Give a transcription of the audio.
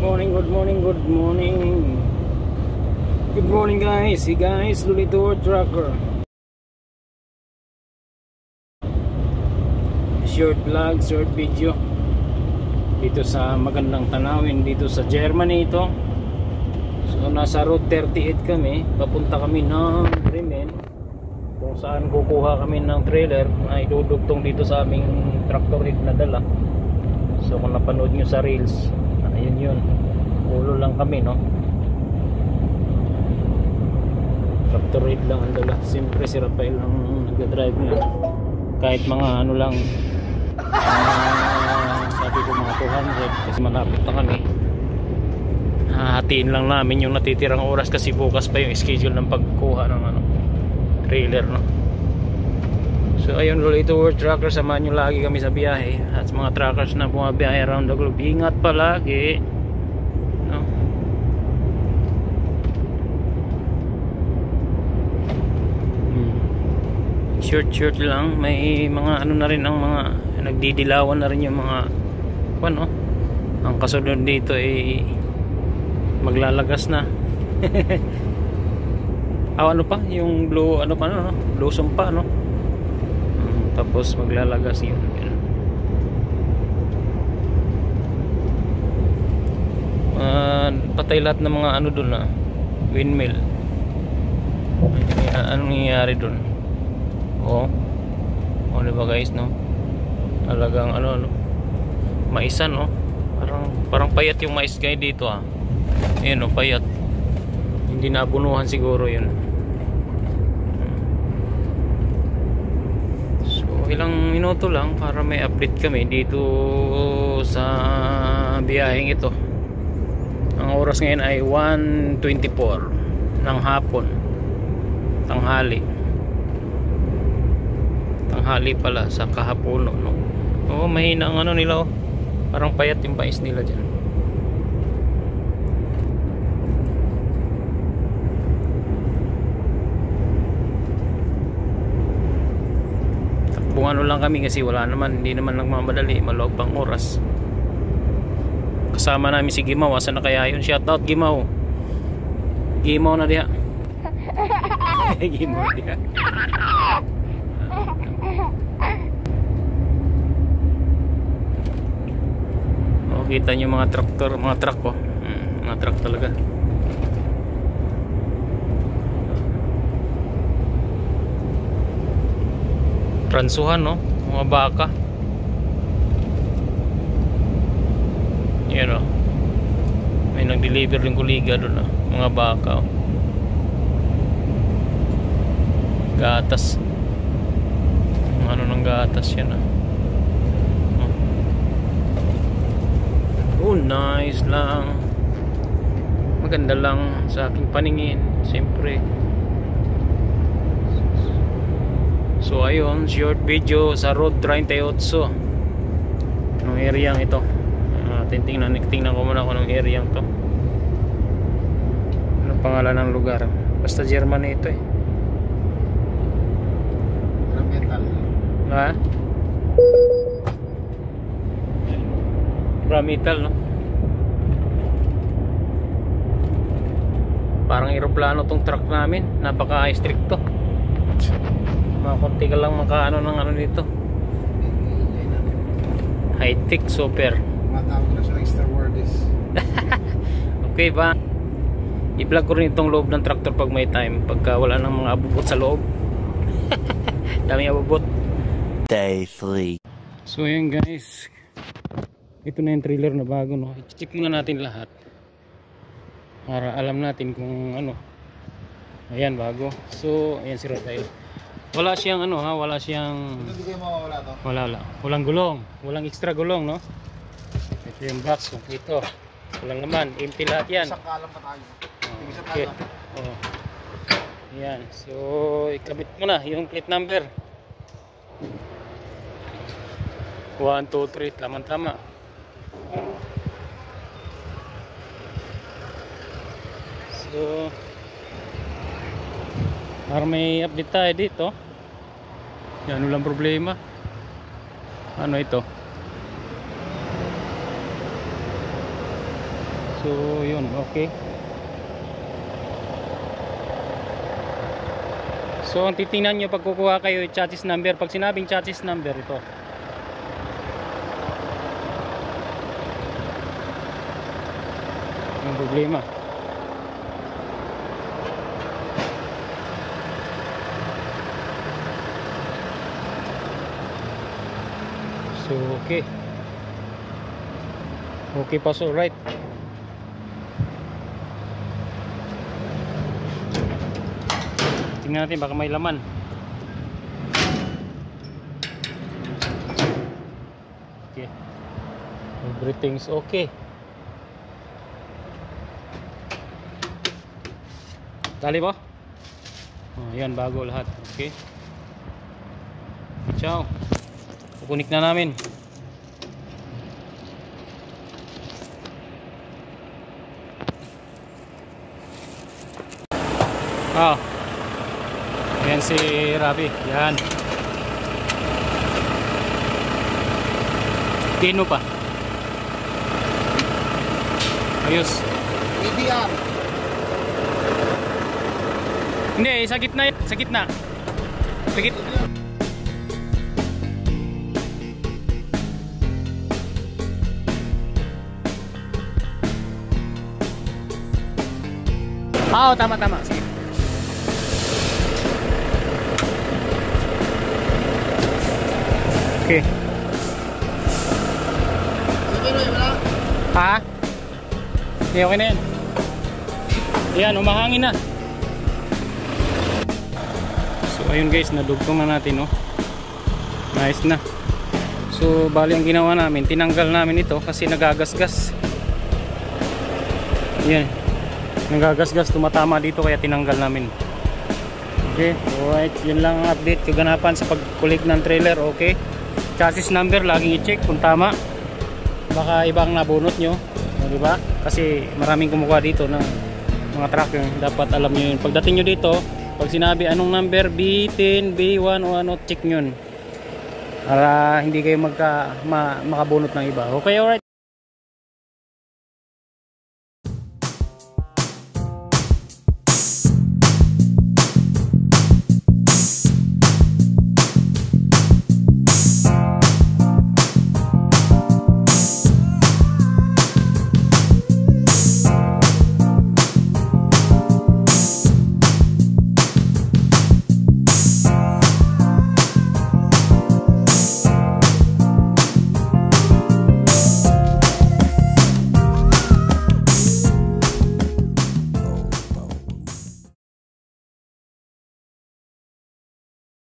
morning, good morning, good morning. Good morning guys, si guys, Lulito Trucker. Short vlog, short video. Dito sa magandang tanawin, dito sa Germany ito. So nasa road 38 kami, papunta kami ng Bremen. Kung saan kukuha kami ng trailer na idudugtong dito sa aming tractor rig na dala. So kung napanood nyo sa reels, ayun yun, ulo lang kami, no? Tractor rig lang ang dala. Siyempre si Rafael ang nagdadrive niya. Kahit mga ano lang, sabi ko mga 200 kasi malapit na kami. Hatiin lang namin yung natitirang oras kasi bukas pa yung schedule ng pagkuha ng ano, trailer, no? So ayun, Lulito World Trucker, samahan nyo lagi kami sa biyahe. At sa mga truckers na bumabiyahe around the globe, ingat palagi, no? Short lang, may mga ano na rin, ang mga nagdidilawan na rin yung mga ano. Ang kasunod dito ay maglalagas na. Ano pa yung blue, ano pa, no? Blue sumpa, no? Tapos maglalagas yun. Patay lahat ng mga ano dun, windmill. Anong nangyayari dun? Diba guys, no? Talagang ano, maisan, no? Parang payat yung mais guys dito, Ayan, no, payat. Hindi nabunuhan siguro yun. So ilang minuto lang para may update kami dito sa biyaheng ito. Ang oras ngayon ay 1:24 ng hapon. Tanghali pala sa kahapono, no? Mahina ang ano nila, parang payat yung mais nila dyan. Takbong ano lang kami kasi wala naman, hindi naman nagmamadali, malawag pang oras. Kasama namin si Gimaw. Asa na kaya yun? Shoutout Gimaw. Gimaw na diha. Gimaw diha. Kita nyo mga traktor, mga truck, mga truck talaga. Transuhan, no? Mga baka. Yan, may nag-deliver yung kuliga doon, mga baka, gatas. Ano ng gatas yan, nice lang, maganda lang sa aking paningin, siyempre. So ayun, short video sa road 38 ng area ito. Tingnan ko muna kung anong area to. Ano pangalan ng lugar? Basta Germany ito, Ramital, no? Parang eroplano tong truck namin, napaka-stricto. Makunti ka lang makaano ng ano dito. High-tech, super. Matawag na siya ng Star Wars. Okay ba? I-vlog ko rin itong loob ng tractor pag may time, pagka wala nang mga abubot sa loob. Daming abubot. Day 3. So yun guys, ito na yung trailer na bago, no? I-check muna natin lahat para alam natin kung ano. Ayan, bago. So ayan si Rafael. Wala siyang ano, wala siyang, hindi kayo mawawala to. Walang gulong, walang extra gulong, no? Ito yung box, ito walang naman, empty lahat yan. Isang kalam pa tayo. Okay. Ayan, so ikabit mo na yung plate number. 1, 2, 3, tama-tama. So para may update tayo dito. Yan, walang problema. Ano ito? So yun, okay. So ang titingnan nyo pag kukuha kayo yung chassis number. Pag sinabing chassis number, ito yung problema. So okay. Okay pa, so right. Tingnan natin baka may laman. Okay. Everything's okay. Tali mo? Oh, yan, bago lahat. Okay. Ciao. Kukunik na namin. Oh. Yan si Rabi. Yan. Tino pa. Ayos. medium. Hindi, sa gitna yan. Sa gitna. Sa gitna. Oo, tama. Sige. Okay. Ha? Okay, okay na yan. Ayan, umahangin na. So ayun guys, nadugtong na natin, no. Nice na. So bali ang ginawa namin, tinanggal namin ito kasi nagagasgas. Ayan, nagagasgas, tumatama dito kaya tinanggal namin. Okay, alright, yun lang ang update kaganapan sa pagkulik ng trailer. Okay, chassis number laging i-check kung tama, baka ibang nabunot nyo, diba? Kasi maraming kumukuha dito ng mga truck, yung dapat alam nyo yun. Pagdating nyo dito, pag sinabi anong number, B10, B1 o ano, check nyo yun para hindi kayo makabunot ng iba. Okay, alright.